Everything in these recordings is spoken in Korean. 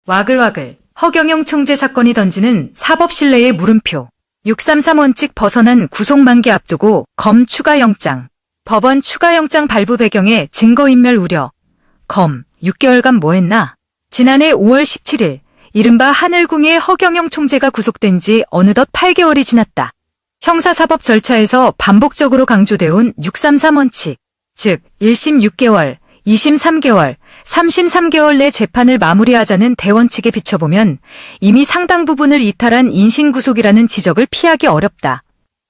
와글와글 허경영 총재 사건이 던지는 사법신뢰의 물음표. 633 원칙 벗어난 구속만기 앞두고 검 추가영장. 법원 추가영장 발부 배경에 증거인멸 우려. 검 6개월간 뭐했나? 지난해 5월 17일 이른바 하늘궁의 허경영 총재가 구속된 지 어느덧 8개월이 지났다. 형사사법 절차에서 반복적으로 강조되어온 633 원칙, 즉 1심 6개월, 2심 3개월, 3심 3개월 내 재판을 마무리하자는 대원칙에 비춰보면 이미 상당 부분을 이탈한 인신구속이라는 지적을 피하기 어렵다.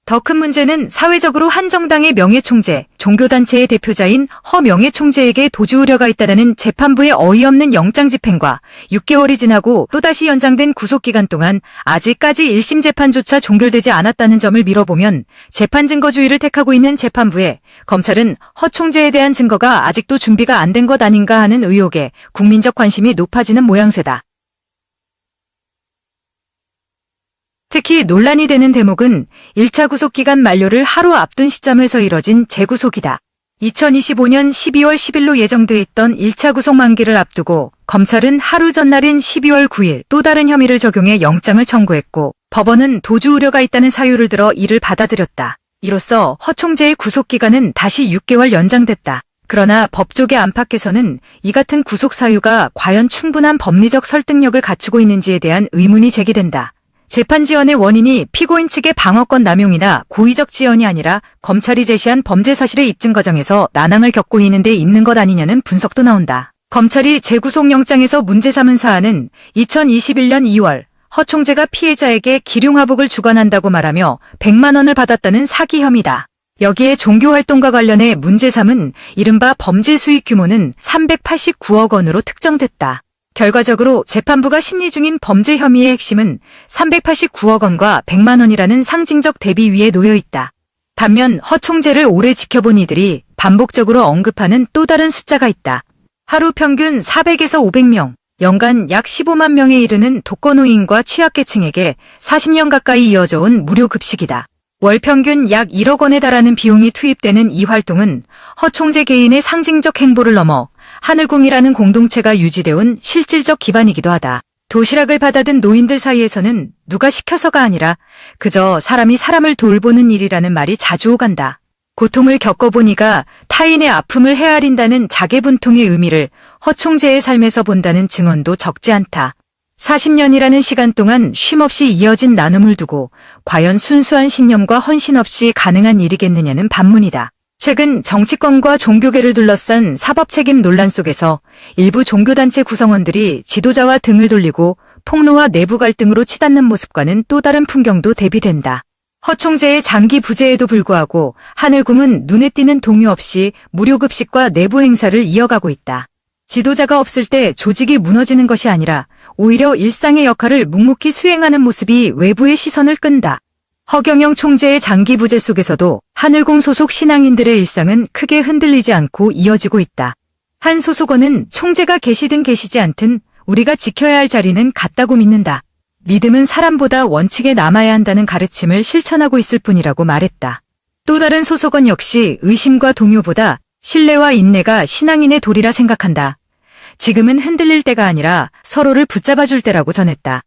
더 큰 문제는 사회적으로 한 정당의 명예총재, 종교단체의 대표자인 허 명예총재에게 도주 우려가 있다는 재판부의 어이없는 영장 집행과 6개월이 지나고 또다시 연장된 구속기간 동안 아직까지 1심 재판조차 종결되지 않았다는 점을 미뤄보면 재판 증거주의를 택하고 있는 재판부에 검찰은 허 총재에 대한 증거가 아직도 준비가 안 된 것 아닌가 하는 의혹에 국민적 관심이 높아지는 모양새다. 특히 논란이 되는 대목은 1차 구속기간 만료를 하루 앞둔 시점에서 이뤄진 재구속이다. 2025년 12월 10일로 예정돼 있던 1차 구속 만기를 앞두고 검찰은 하루 전날인 12월 9일 또 다른 혐의를 적용해 영장을 청구했고 법원은 도주 우려가 있다는 사유를 들어 이를 받아들였다. 이로써 허 총재의 구속기간은 다시 6개월 연장됐다. 그러나 법조계 안팎에서는 이 같은 구속 사유가 과연 충분한 법리적 설득력을 갖추고 있는지에 대한 의문이 제기된다. 재판 지연의 원인이 피고인 측의 방어권 남용이나 고의적 지연이 아니라 검찰이 제시한 범죄 사실의 입증 과정에서 난항을 겪고 있는 데 있는 것 아니냐는 분석도 나온다. 검찰이 재구속영장에서 문제 삼은 사안은 2021년 2월 허 총재가 피해자에게 기룡화복을 주관한다고 말하며 100만 원을 받았다는 사기 혐의다. 여기에 종교활동과 관련해 문제 삼은 이른바 범죄 수익 규모는 389억 원으로 특정됐다. 결과적으로 재판부가 심리 중인 범죄 혐의의 핵심은 389억 원과 100만 원이라는 상징적 대비 위에 놓여 있다. 반면 허 총재를 오래 지켜본 이들이 반복적으로 언급하는 또 다른 숫자가 있다. 하루 평균 400에서 500명, 연간 약 15만 명에 이르는 독거노인과 취약계층에게 40년 가까이 이어져 온 무료 급식이다. 월 평균 약 1억 원에 달하는 비용이 투입되는 이 활동은 허 총재 개인의 상징적 행보를 넘어 하늘궁이라는 공동체가 유지되어온 실질적 기반이기도 하다. 도시락을 받아든 노인들 사이에서는 누가 시켜서가 아니라 그저 사람이 사람을 돌보는 일이라는 말이 자주 오간다. 고통을 겪어보니까 타인의 아픔을 헤아린다는 자개분통의 의미를 허 총재의 삶에서 본다는 증언도 적지 않다. 40년이라는 시간 동안 쉼없이 이어진 나눔을 두고 과연 순수한 신념과 헌신 없이 가능한 일이겠느냐는 반문이다. 최근 정치권과 종교계를 둘러싼 사법책임 논란 속에서 일부 종교단체 구성원들이 지도자와 등을 돌리고 폭로와 내부 갈등으로 치닫는 모습과는 또 다른 풍경도 대비된다. 허 총재의 장기 부재에도 불구하고 하늘궁은 눈에 띄는 동요 없이 무료급식과 내부 행사를 이어가고 있다. 지도자가 없을 때 조직이 무너지는 것이 아니라 오히려 일상의 역할을 묵묵히 수행하는 모습이 외부의 시선을 끈다. 허경영 총재의 장기 부재 속에서도 하늘궁 소속 신앙인들의 일상은 크게 흔들리지 않고 이어지고 있다. 한 소속원은 총재가 계시든 계시지 않든 우리가 지켜야 할 자리는 같다고 믿는다. 믿음은 사람보다 원칙에 남아야 한다는 가르침을 실천하고 있을 뿐이라고 말했다. 또 다른 소속원 역시 의심과 동요보다 신뢰와 인내가 신앙인의 도리라 생각한다. 지금은 흔들릴 때가 아니라 서로를 붙잡아줄 때라고 전했다.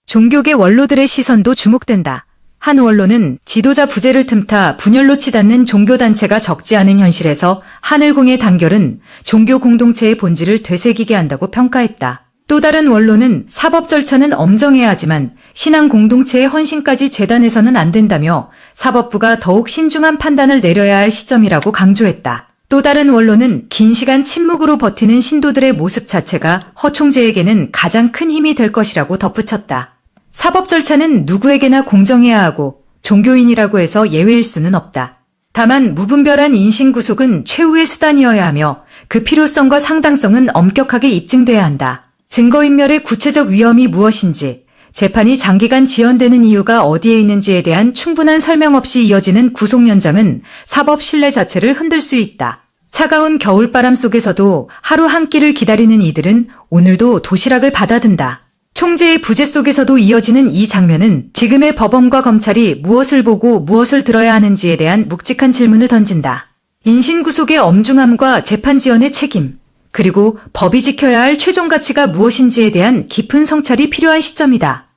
종교계 원로들의 시선도 주목된다. 한 원로는 지도자 부재를 틈타 분열로 치닫는 종교단체가 적지 않은 현실에서 하늘궁의 단결은 종교 공동체의 본질을 되새기게 한다고 평가했다. 또 다른 원로는 사법 절차는 엄정해야 하지만 신앙 공동체의 헌신까지 재단해서는 안 된다며 사법부가 더욱 신중한 판단을 내려야 할 시점이라고 강조했다. 또 다른 원로는 긴 시간 침묵으로 버티는 신도들의 모습 자체가 허 총재에게는 가장 큰 힘이 될 것이라고 덧붙였다. 사법 절차는 누구에게나 공정해야 하고 종교인이라고 해서 예외일 수는 없다. 다만 무분별한 인신구속은 최후의 수단이어야 하며 그 필요성과 상당성은 엄격하게 입증돼야 한다. 증거인멸의 구체적 위험이 무엇인지, 재판이 장기간 지연되는 이유가 어디에 있는지에 대한 충분한 설명 없이 이어지는 구속 연장은 사법 신뢰 자체를 흔들 수 있다. 차가운 겨울바람 속에서도 하루 한 끼를 기다리는 이들은 오늘도 도시락을 받아든다. 총재의 부재 속에서도 이어지는 이 장면은 지금의 법원과 검찰이 무엇을 보고 무엇을 들어야 하는지에 대한 묵직한 질문을 던진다. 인신구속의 엄중함과 재판 지연의 책임, 그리고 법이 지켜야 할 최종 가치가 무엇인지에 대한 깊은 성찰이 필요한 시점이다.